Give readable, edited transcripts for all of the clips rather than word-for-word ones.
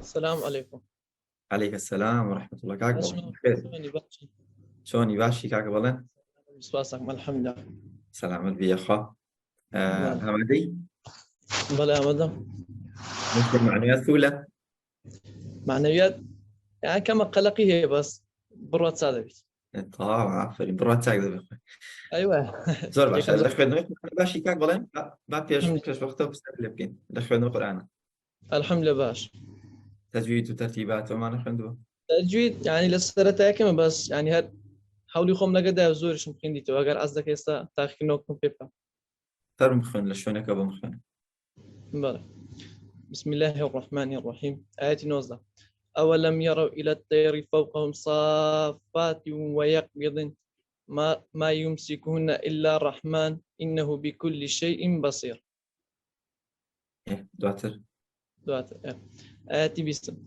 السلام عليكم. عليك السلام ورحمة الله. كاك اسمع بخير. شلوني بحكي؟ شلوني باشي كاك بلن؟ وسواسك الحمد لله. سلام البي أخا. بله همدي بله مدى ممكن معنويات ثولة. معنويات يعني كما قلقي هي بس بروت سادبيت. طبعا عفري برات ساعد ذي بخير. ايوه زور باشا كيف زي دخل نوي باشي كاك بلن. ما الحمد بيش وقته بس اللي بكين دخل نوي قرآن الحمد لله باش. تجويد وترتيبات وما نخل ندوه. تجويد يعني لسه تاكم بس يعني هاد حاولي خم لقدا زورش ممكن دي تو اگر قصدك هسه تاخي نوكم بيبا. تر مخن لشونك أبو مخن. بله بسم الله الرحمن الرحيم. آية نوزة. أولم يروا إلى الطير فوقهم صافات ويقبضن ما يمسكهن إلا الرحمن إنه بكل شيء بصير. إيه دواتر. آتي بسم.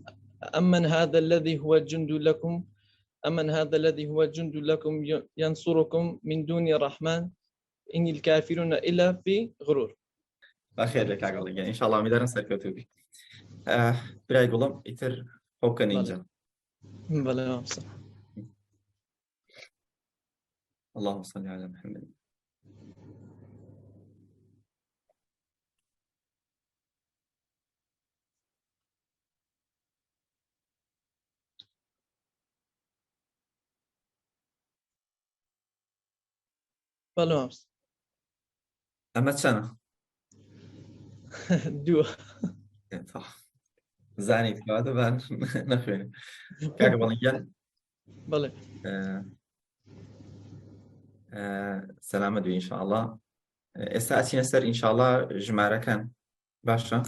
أمن هذا الذي هو الجند لكم أمن هذا الذي هو الجند لكم ينصركم من دون الرحمن إن الكافرون إلا في غرور. أخير لك كاك بلن يعني إن شاء الله مدرن سركوتوبي. براي قولم إتر هوكا نينجا. بلى اللهم صل على محمد. بلى أما سنة. دو صح. زاني كذا بان نخوين. كاك بلن بلى سلامة دوي إن شاء الله. استأتي نسر إن شاء الله جمارة كان باشا.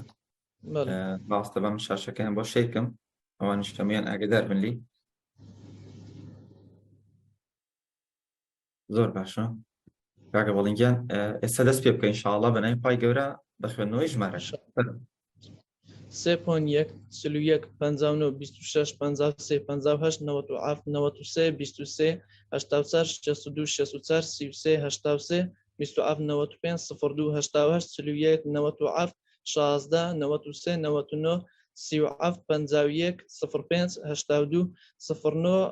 بلى باس طبعا من شاشة كان بوشيكم أو نشتميان أقدر من لي زور باشا. كاك بلنجان استدس بيبقى إن شاء الله بناي باي جورا بخوانو جمارة كان. 3.1 سلویک 59 26 53 58 97 93 23 84 62 64 33 83 27 95 02 88 سلویک 97 16 93 99 37 51 05 82 09 74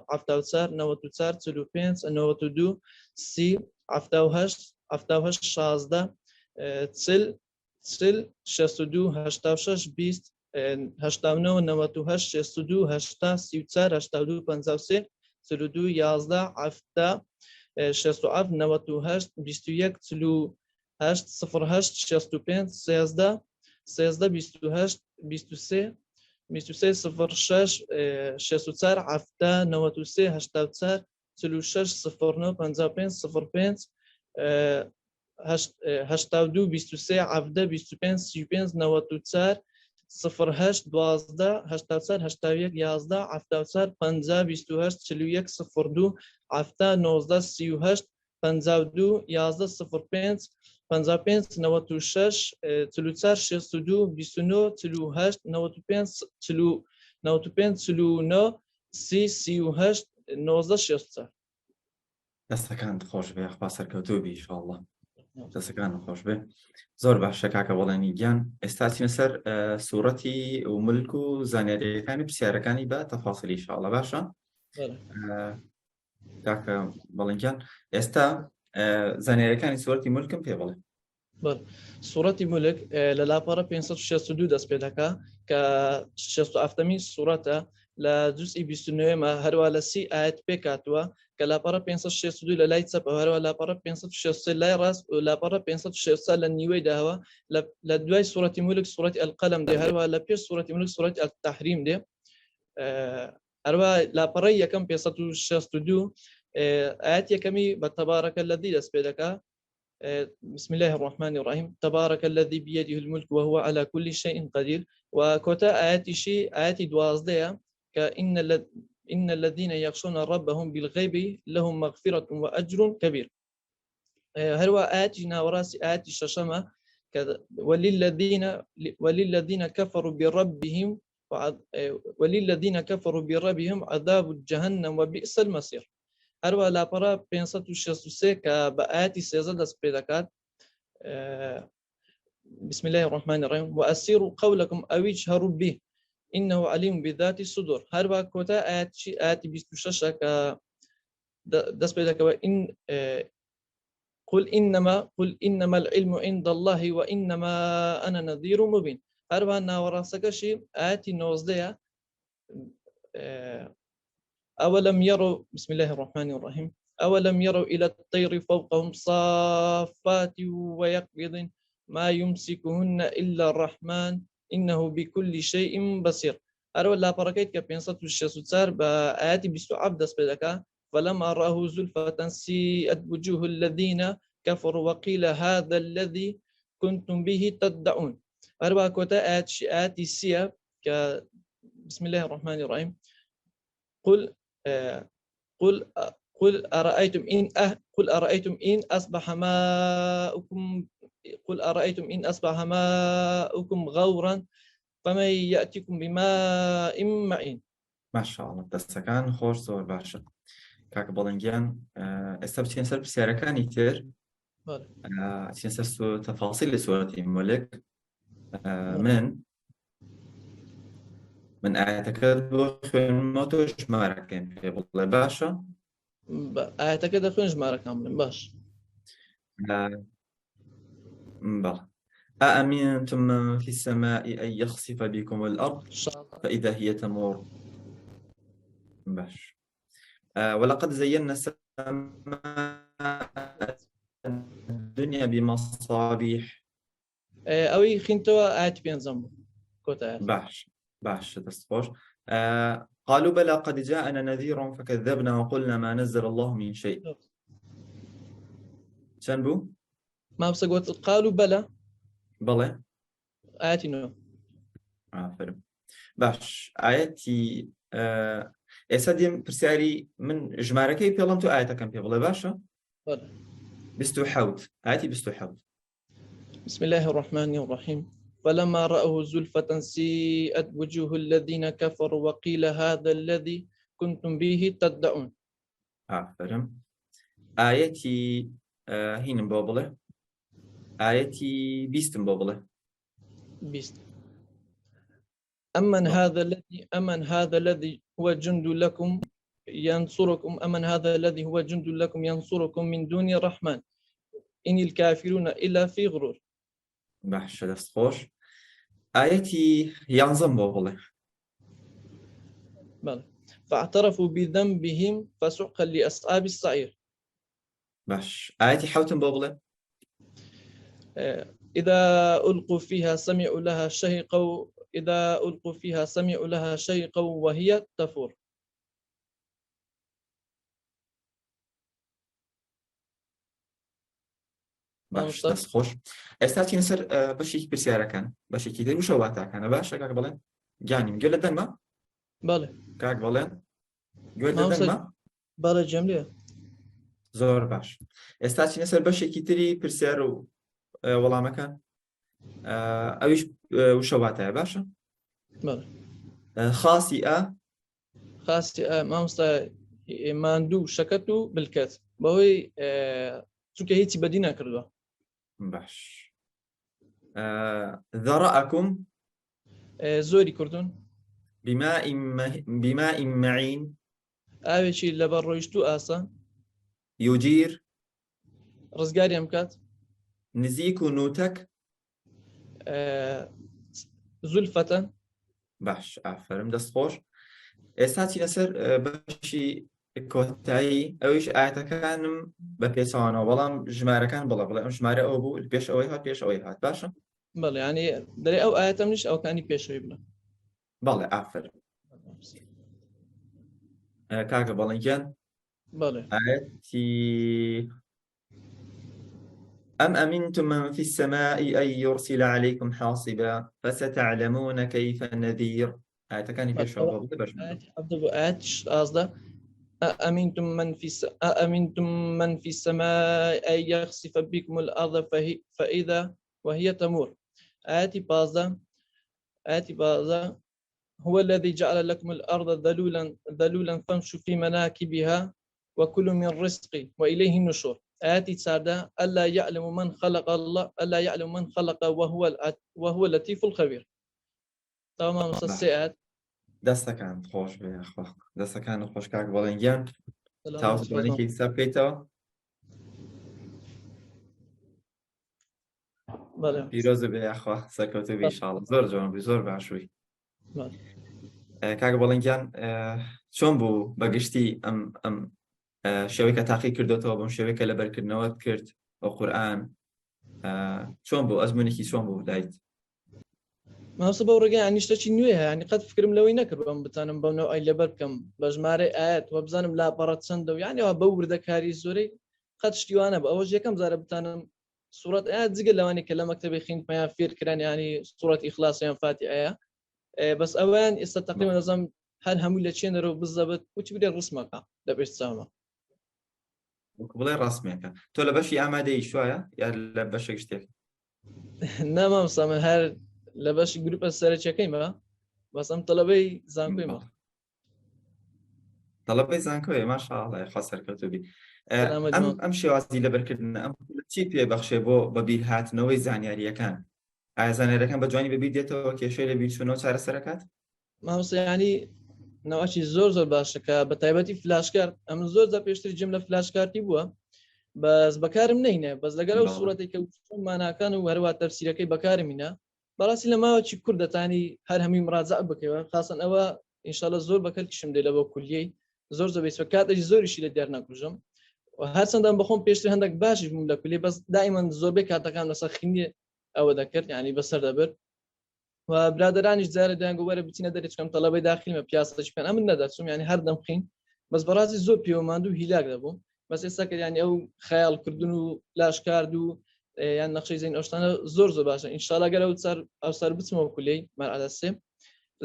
94 35 92 30 78 78 16 تسل تسل 62 86 20 89 98 62 80 34 82 53 32 11 7 67 98 21 38 08 65 13 13 28 23 23 06 64 7 93 89 36 09 55 05 82 23 7 25 35 94 08 12 84 81 11 74 50 28 41 02 7 19 38 52 11 05 55 96 34 62 29 38 95 95 39 19 16. دستا كان خوش به أخبار سركوتوبي إن شاء الله. دستا كان خوش به. زور باشا كاك بلني جان استأتي نسر سورتي وملكو زانيري كان بسيارة كان با تفاصيل إن شاء الله باشا. كاك بلنجان استا زانيري كان سورتي ملكم في بلن. سورة ملك للابارا 562 دست پێ دەکا کە 67مین سوورەتە لە جزئی 29 هەروە لە 30 ئاەت پێکاتوە کە لاپارە 562 لە لای چەپ هەروە لاپارە 563 لای ڕاست و لاپارە 563 لە نیوەی داوە لە دوای سوورەتی ملک سوورەتی ئەلقەلەم دێ هەروە لە پێش سوورەتی ملک سوورەتی التەحریم دێ هەروە لاپەڕەی یەکەم 562 ئاەت یەکەمی بە تەبارەکە الذی دەست پێ دەکا بسم الله الرحمن الرحيم تبارك الذي بيده الملك وهو على كل شيء قدير وكوتا آياتي شيء آياتي دوازدية إن الذين يخشون ربهم بالغيب لهم مغفرة وأجر كبير. هلوا آياتي ناوراسي آياتي ششمة وللذين كفروا بربهم عذاب جهنم وبئس المصير. هەروە لاپەڕە 563 کە بە ئاەتی 13 دەست پێ دەکات بسم الله الرحمن الرحيم وأسيروا قولكم أو اجهروا به إنه عليم بذات الصدور. هربا كوتا آيات 26 ك دس بيدك وإن قل إنما العلم عند الله وإنما أنا نذير مبين. هربا نوراسك شيء آيات 19 أولم يروا بسم الله الرحمن الرحيم أولم يروا إلى الطير فوقهم صافات ويقبضن ما يمسكهن إلا الرحمن إنه بكل شيء بصير. أرو لا بركيت كبينصت الشسوتار بآيات بسعب دس بدك فلما رأه زلفة سيئت وجوه الذين كفروا وقيل هذا الذي كنتم به تدعون. أربعة كوتا آيات السيئة بسم الله الرحمن الرحيم قل قل قل أرأيتم إن أصبح ماؤكم غورا فمن يأتيكم بماء معين. ما شاء الله دەستەکان خۆش زۆر باشە کاکە بەڵەنگیان ئێستا بچین سەر پرسیارەکانی تر چین سەر تەفاصیلی سوورەتی مولک من ئاەتەکە بۆ خوێنمەوە تۆ ژمارەکەین پێ بڵێ باشە ئاەتەکە دەخوێن ژمارەکان بڵێن باش بەڵێ أأمنتم من في السماء أن يخسف بكم الأرض فإذا هي تمور باش ولقد زينا السماء الدنيا بمصابيح أوي خنتوا آيات بينزم كوتا باش تستخوش قالوا بلى قد جاءنا نذير فكذبنا وقلنا ما نزل الله من شيء شنبو ما بسقوت قالوا بلى آياتي نو فرم باش آياتي ئێستا دێم پرسیاری من ژمارەکەی پێڵم تو ئاەتەکەم پێ بڵێ باشە 27 بسم الله الرحمن الرحيم فلما رأوه زلفة سيئت وجوه الذين كفروا وقيل هذا الذي كنتم به تدعون. فرم آياتي هينم بابله آياتي بيستم بابله أمن هذا الذي هو جند لكم ينصركم ينصركم من دون الرحمن إن الكافرون إلا في غرور. باش دەست خۆش آياتي ينظم بابله فاعترفوا بذنبهم فسحقا لأصحاب السعير. باش آياتي حوتم بابله إذا ألقوا فيها سمعوا لها شيقا وهي تفور. باش دەست خۆش ئێستا چینە سەر بەشێکی پرسیارەکان بەشێکی تر وشە واتاکانە باشە کاک بڵێن گیانیم گوێ لە دەنگمە بەڵێ کاک بڵێن گوێ لە دەنگمە بەڵێ جەم لێ زۆر باش ئێستا چینە سەر بەشێکی تری پرسیار و وەڵامەکان ئەویش وشە واتایە باشە بەڵێ خاسی مامۆستا ماندوو شەکەت و بلکەت بەهۆی چونکە هیچی بەدی نەکردووە. باش ذرأكم زۆری کردوون بماء معين ئاوێکی لەبەر ڕۆیشت و ئاسان يجير ڕزگاریان بکات نزيك نوتك زولفەتەن. باش ئافرم دەست خۆش ئێستا چینە سەر بەشی کۆتایی ئەویش ئاەتەکانم بە پێچەوانەوە بەڵام ژمارەکان بڵێ ئەم ژمارە ئەو بوو پێش ئەوەی هات باشە بەڵێ ینی دەرێ ئەو ئاەتەم نیش ئەوکانی پێشەوەی بڵێ بەڵێ ئافرم کاکە بەڵێنگیان بەڵێ ئاەتی أم أمنتم من في السماء أن يرسل عليكم حاصبا فستعلمون كيف النذير آياتكاني في شعور آيات قصده أأمنتم من في السماء أن يخسف بكم الأرض فإذا وهي تمور. آيات بعض هو الذي جعل لكم الأرض ذلولا فامشوا في مناكبها وكلوا من رزقه وإليه النشور. آيات سادة ألا يعلم من خلق وهو اللطيف الخبير. تمام. دەستەکان خۆش بێ یاخوا دەستەکان خۆش کاک بەڵێنگیان سلامت تاوانێکی حساب بکەیتەوە بەڵێ پیرۆزە بێ یاخوا سەرکەوتوبی ئینشاڵڵا زۆر جوان بووی زۆر باشووی بەڵێ. کاک بەڵێنگیان چۆن بوو بەگشتی ئەم شێوەی کە تاقی کردوتەوە بەم شێوەیە کە لەبەرکردنەوەت کرد بە قورئان چۆن بوو ئەزمونێکی چۆن بوو لایت ماسە بەو ڕێگەی ینی شتێکی نوێ هەیە ینی قەت فکرم لەوەی نەکرد بەم بتانم بەونەوە ئای لەبەر بکەم بە ژمارە ئاەت وە بزانم لاپەڕەت چەندە و یانیەوە بە وردەکاری زۆرەی قەت شتیوانە بە ئەوە یەکەم جارە بتانم سوورەت ئاەت جگە لەوانی کە لە مەکتەبی خوێندنەوەیان فێرکران ینی سوورەت ئیخلاصیان فاتحەیە بەس ئەویان ئێستا تقریبا دەزانم هەر هەمووی لە چێنەرەوە بزەبێت وچ بدێ ڕسمەکە لە پێش چاومە بڵێ ڕاستمێکە تۆ لە بەشی ئامادەی شوایە یا لە بەشێک شتێک نامامسا من هەر لە بەشی گروپە سەرچەکەیمە بەس ئەم تەلەبەی زانکۆیمە تەڵەبەی زانکۆیە ماشاءڵڵا خوا سەرکەوتوبی ئەم شێوازی لەبەرکردن ئەم چی پێ بەخشێ بۆ بەبیر هاتنەوەی زانیاریەکان ئایا زانیاریەکان بە جوانی بەبیر دێتەوە کێشەی لە بیرچوونەوە چارەسەرەکات مامۆستا ینی نەوەکی زۆر باشەکە بە تایبەتی فلاشکار ئەم زۆر جا پێشتری جێم لە فلاشکارتی بووە بەس بەکارم نینە بەس لەگەڵ ئەو سوورەتی کە ماناکان و هەروە تەفسیرەکەی بەکارمینە بەڕاستی لە ماوەکی کوردەتانی هەر هەمووی مراجع بکەوە خاصن ئەوە ئینشاءالله زۆر بەکەرکیشم دێ لە بۆ کولیەی زۆر بێت کاتێکی زۆریشی لە دیار ناکوژم هەرچەندان بەخۆم پێشتر هەندێک باشی بووم لە کولی بەس دائیمەن زۆربەی کاتەکان لەسەر خوێندنی ئەوە دەکرد ینی بەسەر دەبرد و برادرانیش جارە دەیانگو وەرە بچینە دەرێچکەم تەڵەبەی داخلیمە پیاسەی پێیان ئەمن نەدەچوم ینی هەر دەمخین بەس بەڕاستی زۆر پێوەماند و هیلاک دەبووم بەس ئێستا کە ینی ئەو خەیاڵکردن و لاشکارد و یان نەخشەی زین ئەوشتانە زۆر باشە ئینشاءالله گەر ئەو سەر بچمەوە کولەی مەرحەلە سێ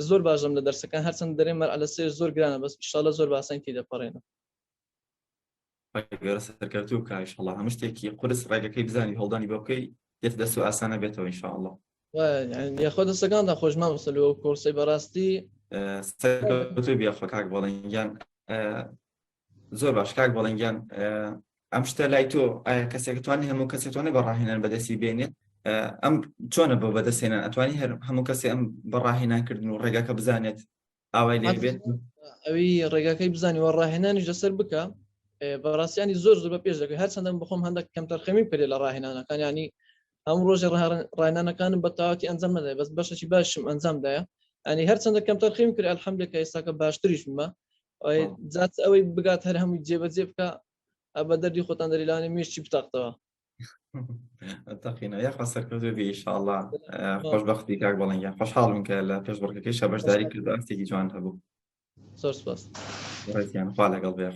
زۆر باشم لە دەرسەکان هەرچەند دەرێ مەرحەلە سێ زۆر گرانە بەس ئینشاءالله زۆر باسان تێی دەپەڕێنە گەورە سەرکەوتوو بکە ئینشاءالله هەموو شتێکی قورس ڕێگەکەی بزانی هەڵدانی بۆ بکەی دێت دەست و ئاسانە بێتەوە ئینشاءالله یاخۆ دەستەکاندا خۆش مامۆستا لەوە کۆرسەی بەڕاستی سەرکەوتوو بێخۆ کاک بەڵێنگیان زۆر باش کاک بەڵێنگیان ئەم شتە لای تۆ ئایا کەسێک توانێت هەموو کەسێک توانێت بەڕاهێنان بەدەستی بێنێت ئەم چۆنە بۆ بەدەستێنان ئەتوانی هەموو کەسێ ئەم بەڕاهێنانکردن و ڕێگاکە بزانێت ئاوای لێ بێت ئەوی ڕێگاکەی بزانی وە ڕاهێنانیش لەسەر بکە بەڕاستیانی زۆر بە پێش دەکەی هەرچەندە بخۆم هەندێک کەم تەرخەمی پێ لە ڕاهێنانەکان ینی هەموو ڕۆژێ ڕاهێنانەکانم بە تەواوەتی ئەنجام نەدەێت بەس بەشێکی باشم ئەنجامدایە ینی هەرچەندە کەم تەرخیم کرد ئەلحەمدولێ کە ئێستاکە باشتریشمە جات ئەوەی بگات هەر هەمووی جێبەجێ بکە بە دەردی خۆتان دەریلانی مێشتی بتاقتەوە تەقینە یاخوا سەرکەوتوو بێ ئینشاءالله خۆشبەختی کاک بەڵێنگیان خۆشحاڵم کە لە پێشبڕکەکەی شەبەشداری کرد ئەستێکی جوان هەبوو زۆر سپاس ڕێزیان خوا لەگەڵ بێ